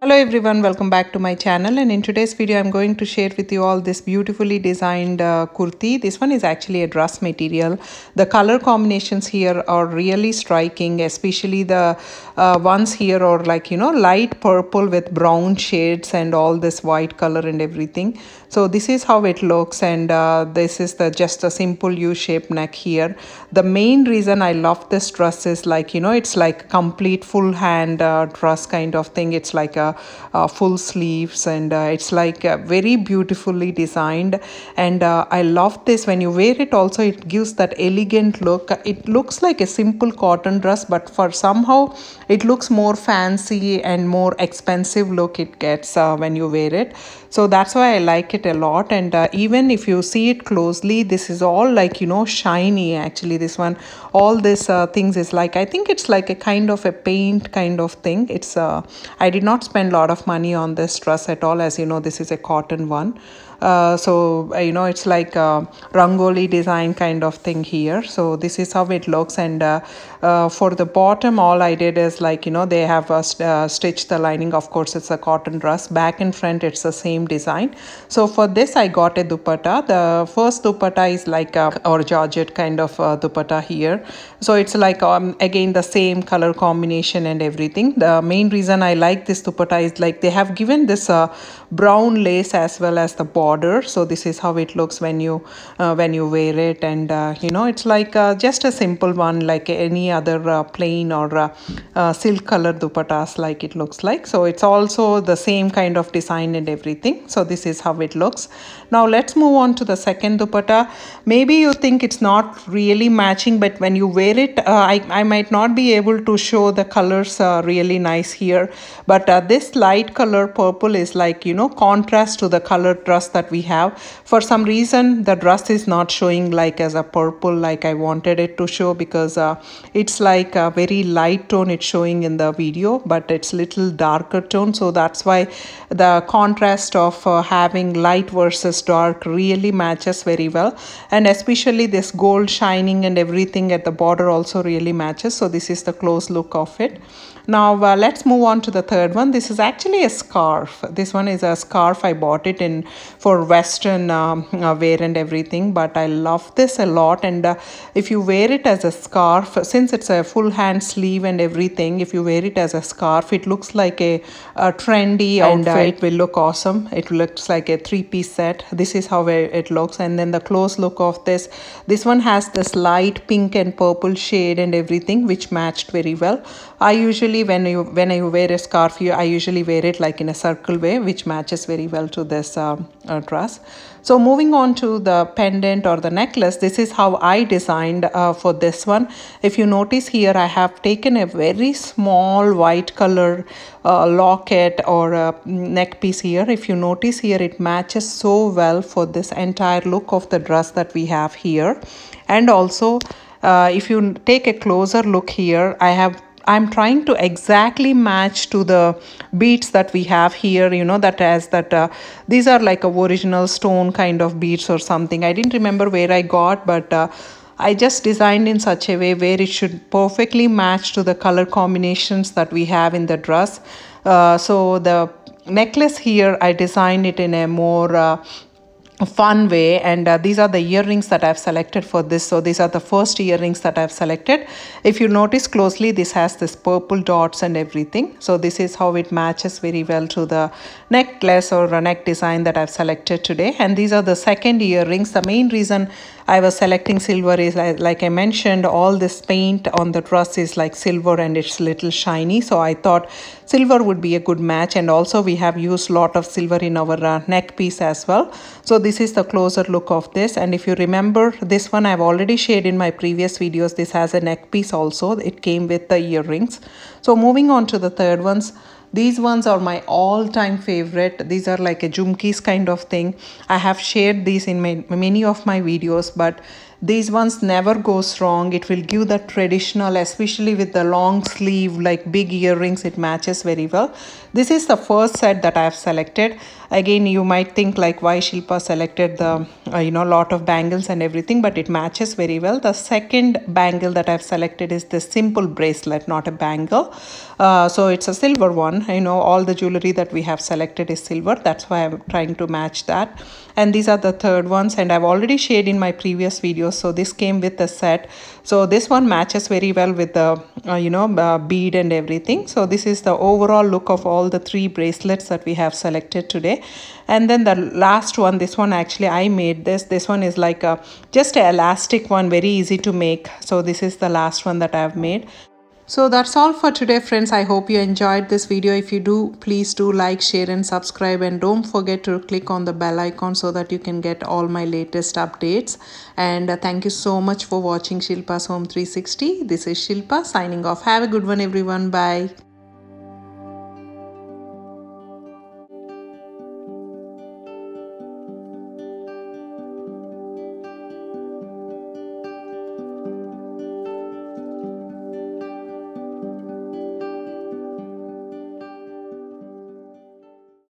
Hello everyone, welcome back to my channel, and in today's video I'm going to share with you all this beautifully designed kurti. This one is actually a dress material. The color combinations here are really striking, especially the ones here are like, light purple with brown shades and all this white color and everything. So this is how it looks, and this is just a simple U-shaped neck here. The main reason I love this dress is like, it's like complete full hand dress kind of thing. It's like a full sleeves, and it's like very beautifully designed, and I love this. When you wear it also, it gives that elegant look. It looks like a simple cotton dress, but for somehow it looks more fancy and more expensive look it gets when you wear it. So that's why I like it a lot. And even if you see it closely, this is all like, shiny. Actually, this one, all this things is like, I think it's like a kind of a paint kind of thing. It's I did not spend a lot of money on this dress at all. As you know, this is a cotton one. It's like a rangoli design kind of thing here. So this is how it looks. And for the bottom, all I did is like, they have stitched the lining. Of course, it's a cotton dress. Back and front, it's the same design. So for this, I got a dupatta. The first dupatta is like or georgette kind of dupatta here. So it's like again the same color combination and everything. The main reason I like this dupatta is like they have given this brown lace as well as the border. So this is how it looks when you wear it, and it's like just a simple one like any other plain or silk color dupattas like it looks like. So it's also the same kind of design and everything. So this is how it looks. Now let's move on to the second dupatta. Maybe you think it's not really matching, but when you wear it, I might not be able to show the colors really nice here, but this light color purple is like, contrast to the color dress that we have. For some reason, the dress is not showing like as a purple like I wanted it to show, because it's like a very light tone it's showing in the video, but it's little darker tone. So that's why the contrast of having light versus dark really matches very well, and especially this gold shining and everything at the border also really matches. So this is the close look of it. Now let's move on to the third one. This is actually a scarf. This one is a scarf. I bought it in for western wear and everything, but I love this a lot. And if you wear it as a scarf, since it's a full hand sleeve and everything, if you wear it as a scarf, it looks like a trendy outfit. And it will look awesome. It looks like a three-piece set. This is how it looks. And then the close look of this one has this light pink and purple shade and everything, which matched very well. I usually, when I wear a scarf, I usually wear it like in a circle way, which matches very well to this dress. So moving on to the pendant or the necklace, this is how I designed for this one. If you notice here, I have taken a very small white color locket or neck piece here. If you notice here, it matches so well for this entire look of the dress that we have here. And also, if you take a closer look here, I'm trying to exactly match to the beads that we have here, these are like a original stone kind of beads or something. I didn't remember where I got, but I just designed in such a way where it should perfectly match to the color combinations that we have in the dress. So the necklace here, I designed it in a more fun way, and these are the earrings that I've selected for this. So these are the first earrings that I've selected. If you notice closely, this has this purple dots and everything. So this is how it matches very well to the necklace or a neck design that I've selected today. And these are the second earrings. The main reason I was selecting silver is, like I mentioned, all this paint on the dress is like silver and it's little shiny. So I thought silver would be a good match, and also we have used a lot of silver in our neck piece as well. So this is the closer look of this. And if you remember, this one I've already shared in my previous videos. This has a neck piece also. It came with the earrings. So moving on to the third ones. These ones are my all-time favorite. These are like a jhumkis kind of thing. I have shared these in many of my videos, but These ones never goes wrong. It will give the traditional, especially with the long sleeve like big earrings, it matches very well. This is the first set that I have selected. Again, you might think like why Shilpa selected the lot of bangles and everything, but it matches very well. The second bangle that I've selected is the simple bracelet, not a bangle. So it's a silver one. All the jewelry that we have selected is silver. That's why I'm trying to match that. And these are the third ones, and I've already shared in my previous videos. So this came with the set. So this one matches very well with the bead and everything. So this is the overall look of all the 3 bracelets that we have selected today. And then the last one, this one actually I made this one is like just an elastic one, very easy to make. So this is the last one that I have made. So that's all for today, friends. I hope you enjoyed this video. If you do, please do like, share and subscribe, and don't forget to click on the bell icon so that you can get all my latest updates. And thank you so much for watching Shilpa's Home 360. This is Shilpa signing off. Have a good one, everyone. Bye.